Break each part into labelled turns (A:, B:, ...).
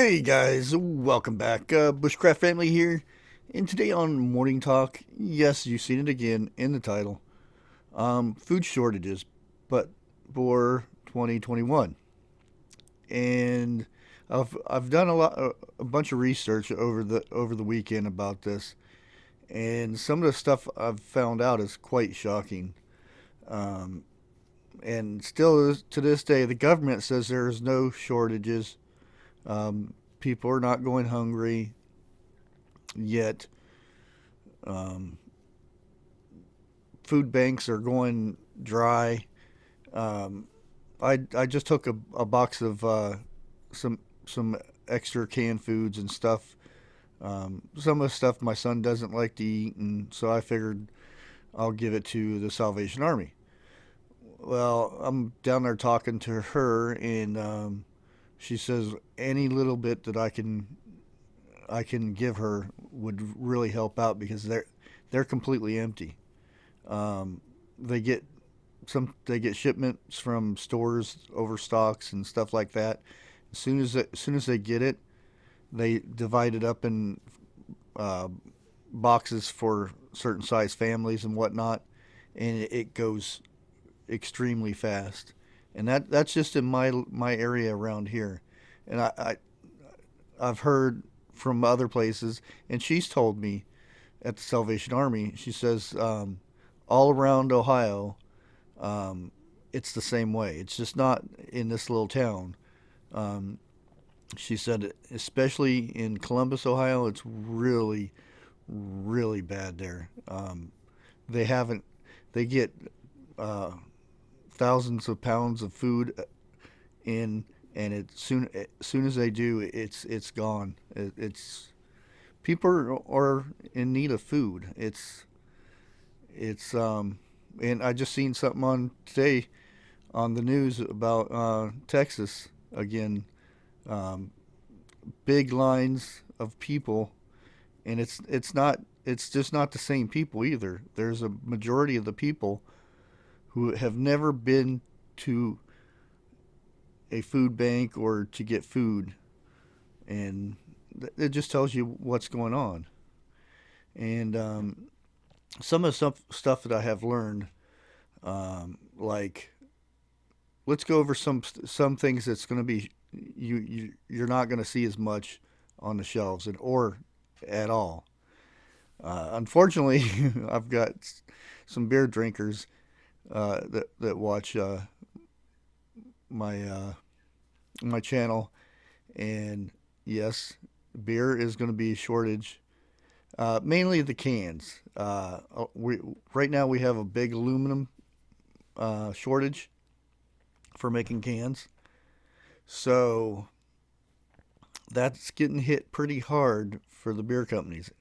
A: Hey guys, welcome back. Bushcraft family here, and today on Morning Talk, yes, you've seen it again in the title. Food shortages, but for 2021, and I've done a bunch of research over the weekend about this, and some of the stuff I've found out is quite shocking. Um, and still to this day, the government says there is no shortages. People are not going hungry yet. Um, Food banks are going dry. Um, I just took a box of some extra canned foods and stuff. Some of the stuff my son doesn't like to eat, and so I figured I'll give it to the Salvation Army. Well, I'm down there talking to her, and she says any little bit that I can give her would really help out because they're completely empty. Um, they get they get shipments from stores, overstocks and stuff like that. As soon as they get it, they divide it up in uh, boxes for certain size families and whatnot, and it goes extremely fast. And that's just in my area around here, and I've heard from other places, and she's told me at the Salvation Army. She says all around Ohio, um, it's the same way. It's just not in this little town. Um, she said, especially in Columbus, Ohio, it's really, really bad there. They haven't. They get uh, thousands of pounds of food in, and as soon as they do, it's gone. It's people are in need of food. It's and I just seen something on today on the news about Texas again. Um, Big lines of people, and it's just not the same people either. There's a majority of the people who have never been to a food bank or to get food, and it just tells you what's going on. And some of the stuff that I have learned, like let's go over some things that's going to be you're not going to see as much on the shelves and or at all. Unfortunately, I've got some beer drinkers that watch my my channel, and yes, beer is going to be a shortage. Mainly the cans. We right now we have a big aluminum shortage for making cans, so that's getting hit pretty hard for the beer companies.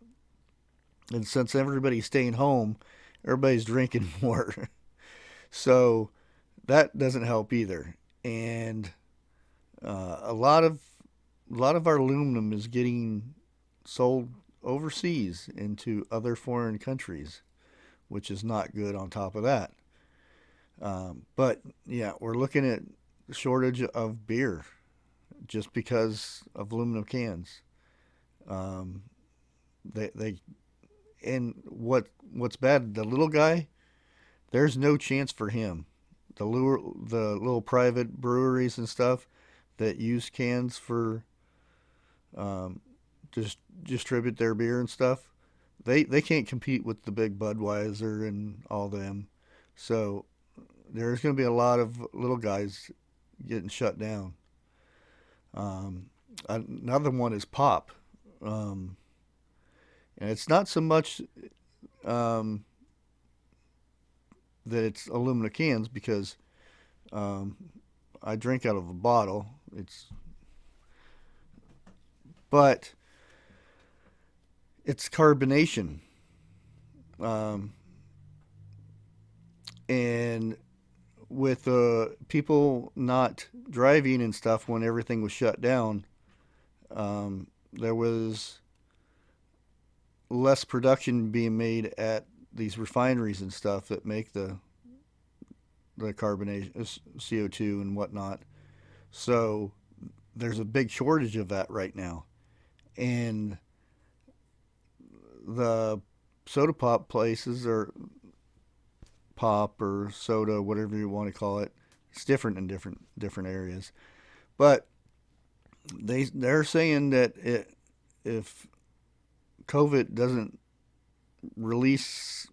A: And since everybody's staying home, everybody's drinking more. So that doesn't help either. And a lot of our aluminum is getting sold overseas into other foreign countries, which is not good. On top of that, but yeah, we're looking at the shortage of beer just because of aluminum cans. Um, they and what's bad, the little guy, there's no chance for him. The little private breweries and stuff that use cans for um, just distribute their beer and stuff, they can't compete with the big Budweiser and all them. So there's going to be a lot of little guys getting shut down. Um, Another one is pop, um, and it's not so much um, that it's aluminum cans because um, I drink out of a bottle. But it's carbonation, um, and with people not driving and stuff when everything was shut down, there was less production being made at these refineries and stuff that make the carbonation CO2 and whatnot. So there's a big shortage of that right now, and the soda pop places, or pop or soda, whatever you want to call it, it's different in different areas. But they're saying that if COVID doesn't release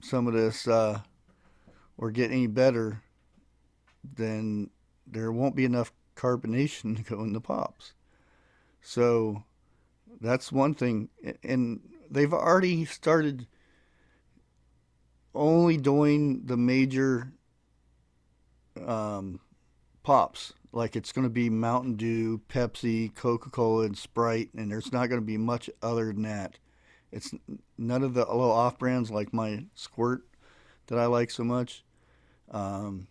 A: some of this or get any better, then there won't be enough carbonation to go in the pops. So that's one thing, and they've already started only doing the major um, pops. Like it's going to be Mountain Dew, Pepsi, Coca Cola, and Sprite, and there's not going to be much other than that. It's none of the little off brands like my Squirt that I like so much. Um,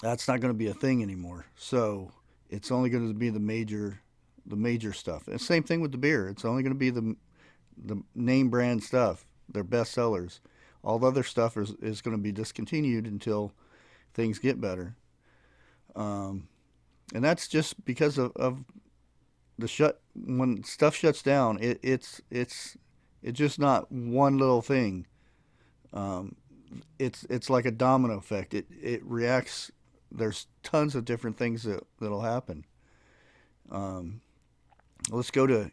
A: that's not going to be a thing anymore. So it's only going to be the major stuff. And same thing with the beer. It's only going to be the name brand stuff, their best sellers. All the other stuff is going to be discontinued until things get better. Um, and that's just because of the shut when stuff shuts down. It's just not one little thing. Um, it's like a domino effect. It reacts. There's tons of different things that'll happen. Um, let's go to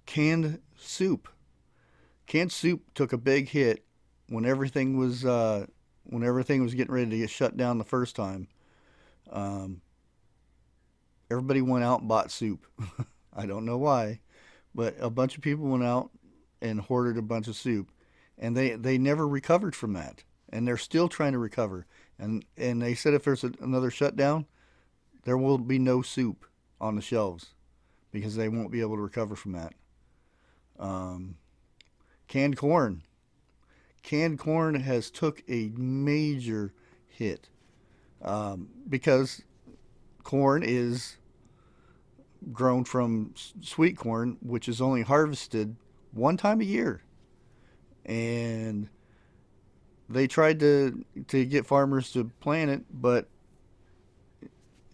A: canned soup. Canned soup took a big hit when when everything was getting ready to get shut down the first time. Um, everybody went out and bought soup. I don't know why, but a bunch of people went out and hoarded a bunch of soup, and they never recovered from that, and they're still trying to recover. And they said if there's another shutdown, there will be no soup on the shelves because they won't be able to recover from that. Um, canned corn. Canned corn has took a major hit because corn is grown from sweet corn, which is only harvested one time a year, and they tried to get farmers to plant it, but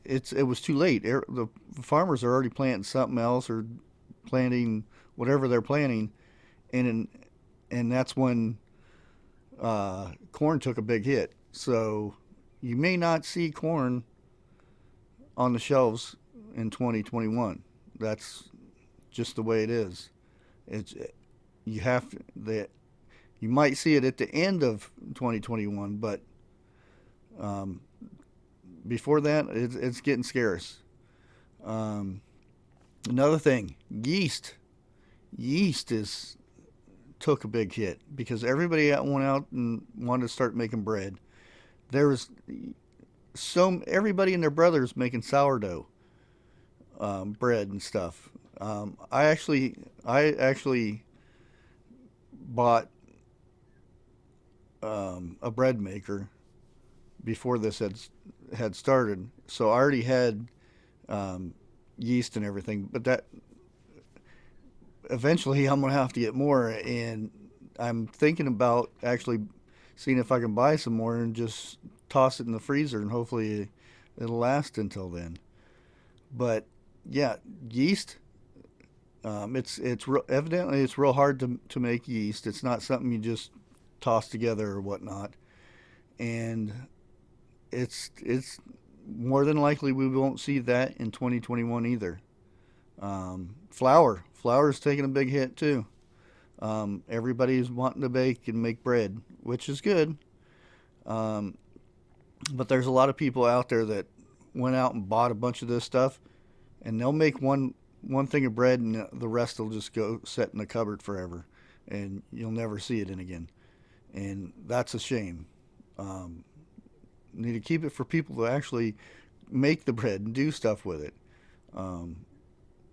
A: it was too late. The farmers are already planting something else or planting whatever they're planting, and and that's when corn took a big hit. So you may not see corn on the shelves in 2021. That's just the way it is. It's you have to, that you might see it at the end of 2021, but um, before that, it's getting scarce. Um, another thing, yeast. Yeast is took a big hit because everybody went out and wanted to start making bread. There was everybody and their brothers making sourdough bread and stuff. I actually bought a bread maker before this had started, so I already had um, yeast and everything. But that eventually I'm gonna have to get more, and I'm thinking about actually seeing if I can buy some more and just toss it in the freezer, and hopefully it'll last until then. But yeah, yeast. Evidently it's real hard to make yeast. It's not something you just toss together or whatnot, and it's more than likely we won't see that in 2021 either. Flour is taking a big hit too. Everybody's wanting to bake and make bread, which is good. Um, but there's a lot of people out there that went out and bought a bunch of this stuff, and they'll make one thing of bread, and the rest will just go set in the cupboard forever, and you'll never see it in again. And that's a shame. Um, need to keep it for people to actually make the bread and do stuff with it. Um,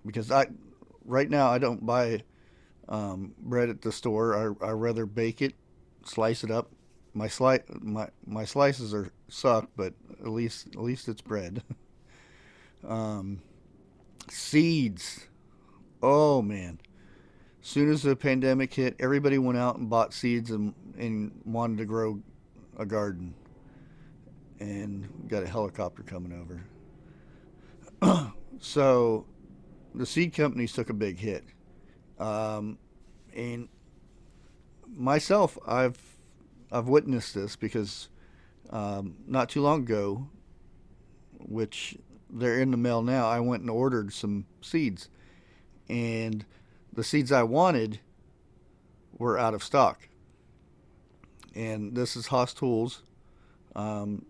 A: because right now I don't buy bread at the store. I rather bake it, slice it up. My slices are suck, but at least it's bread. um, seeds. Oh man! Soon as the pandemic hit, everybody went out and bought seeds and wanted to grow a garden. And got a helicopter coming over. So the seed companies took a big hit. Um, and myself, I've witnessed this because not too long ago, which they're in the mail now, I went and ordered some seeds, and the seeds I wanted were out of stock. And this is Haas Tools. Um,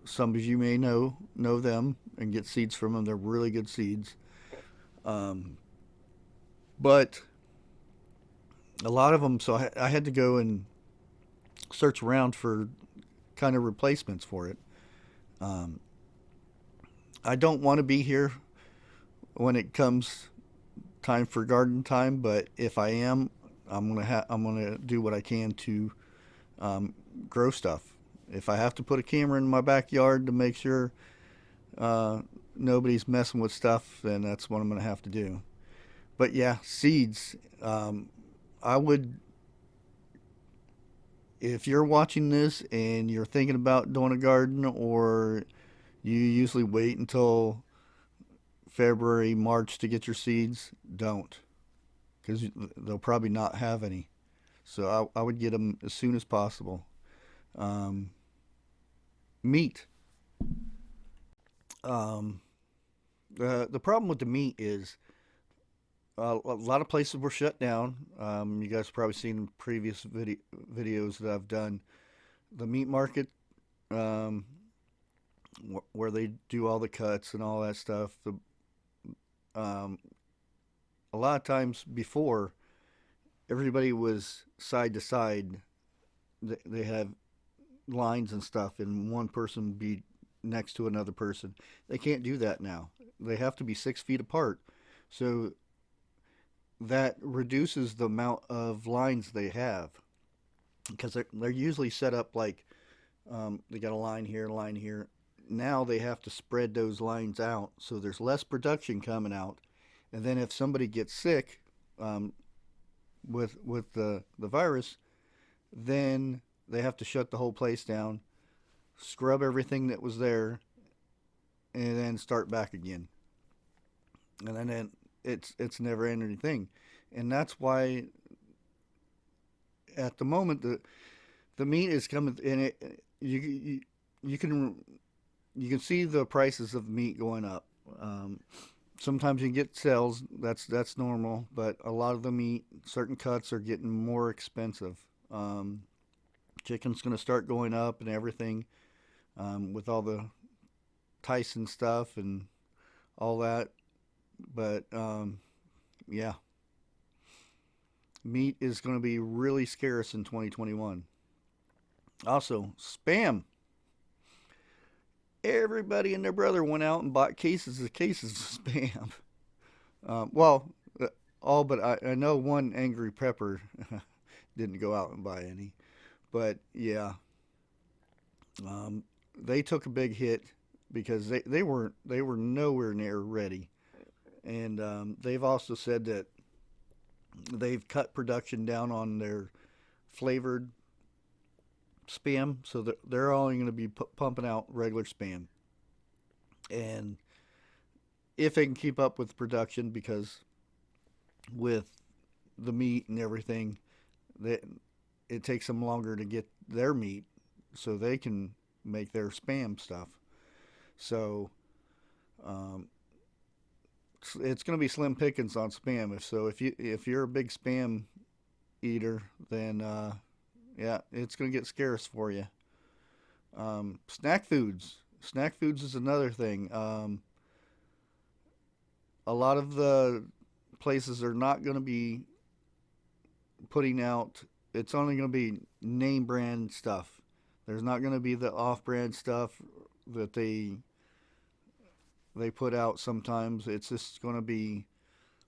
A: some of you may know them and get seeds from them. They're really good seeds. Um, but a lot of them, so I had to go and search around for kind of replacements for it. Um, I don't want to be here when it comes time for garden time, but if I am, I'm gonna do what I can to um, grow stuff. If I have to put a camera in my backyard to make sure uh, nobody's messing with stuff, then that's what I'm gonna have to do. But yeah, seeds. I would, if you're watching this and you're thinking about doing a garden, or you usually wait until February, March to get your seeds, don't, because they'll probably not have any. So I would get them as soon as possible. Um, Meat. Um, the problem with the meat is a lot of places were shut down. You guys have probably seen previous videos that I've done. The meat market, um, where they do all the cuts and all that stuff. Um, a lot of times before, everybody was side to side. They have lines and stuff, and one person would be next to another person. They can't do that now. They have to be 6 feet apart. So that reduces the amount of lines they have, because they're usually set up like they got a line here, a line here. Now they have to spread those lines out, so there's less production coming out. And then if somebody gets sick um, with the virus, then they have to shut the whole place down, scrub everything that was there, and then start back again. And then it's never ending thing, and that's why at the moment the meat is coming, and you can see the prices of meat going up. Um, Sometimes you can get sales. That's normal, but a lot of the meat, certain cuts are getting more expensive. Um, Chicken's going to start going up and everything with all the Tyson stuff and all that. But yeah, meat is going to be really scarce in 2021. Also, spam. Everybody and their brother went out and bought cases of spam. Well, all but I know one angry prepper didn't go out and buy any. But yeah, um, they took a big hit because they were nowhere near ready. And they've also said that they've cut production down on their flavored spam, so they're only going to be pumping out regular spam. And if they can keep up with production, because with the meat and everything, that it takes them longer to get their meat, so they can make their spam stuff. So um, it's going to be slim pickings on spam. If you're a big spam eater, then yeah, it's going to get scarce for you. Snack foods. Snack foods is another thing. A lot of the places are not going to be putting out. It's only going to be name brand stuff. There's not going to be the off brand stuff that they put out sometimes. It's just going to be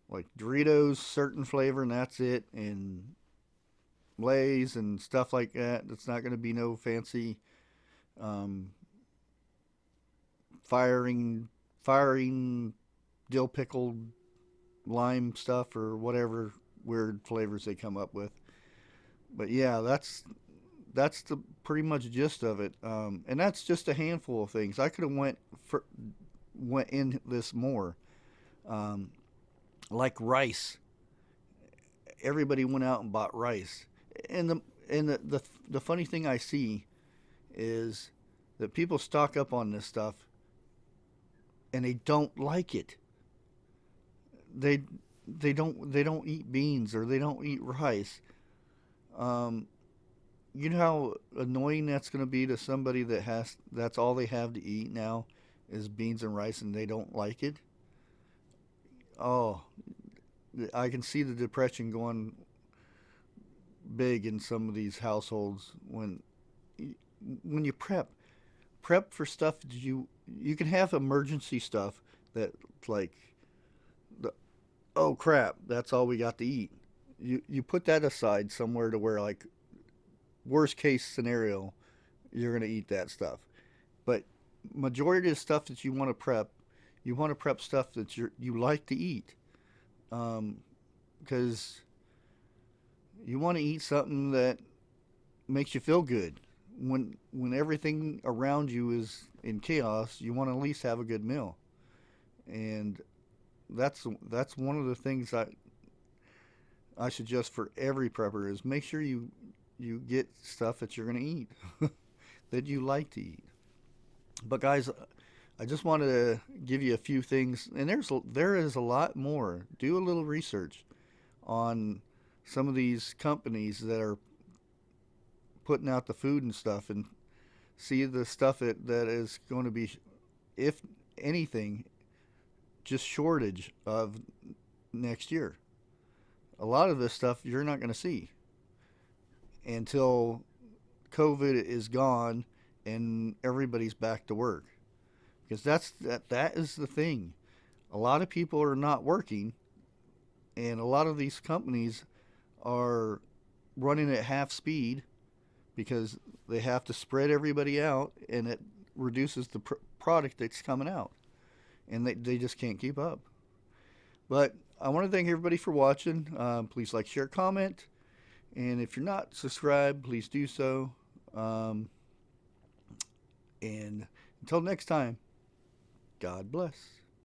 A: like Doritos, certain flavor, and that's it, and Lay's and stuff like that. It's not going to be no fancy um, firing firing dill pickled lime stuff or whatever weird flavors they come up with. But yeah, that's the pretty much gist of it, and that's just a handful of things. I could have went in this more. Um, like rice, everybody went out and bought rice, and the funny thing I see is that people stock up on this stuff and they don't like it. They they don't eat beans or they don't eat rice. Um, you know how annoying that's going to be to somebody that's all they have to eat now is beans and rice and they don't like it. Oh, I can see the depression going big in some of these households when you prep for stuff that you can have emergency stuff that like the oh crap, that's all we got to eat. You put that aside somewhere to where like worst case scenario you're going to eat that stuff. But majority of the stuff that you want to prep stuff that you like to eat. Because you want to eat something that makes you feel good. When everything around you is in chaos, you want to at least have a good meal. And that's one of the things I suggest for every prepper is make sure you get stuff that you're going to eat that you like to eat. But guys, I just wanted to give you a few things, and there is a lot more. Do a little research on some of these companies that are putting out the food and stuff, and see the stuff that is going to be, if anything, just shortage of next year. A lot of this stuff you're not going to see until COVID is gone and everybody's back to work. Because that is the thing. A lot of people are not working, and a lot of these companies are running at half speed because they have to spread everybody out, and it reduces the product that's coming out, and they just can't keep up. But I want to thank everybody for watching. Please like, share, comment, and if you're not subscribed, please do so. Um, and until next time, God bless.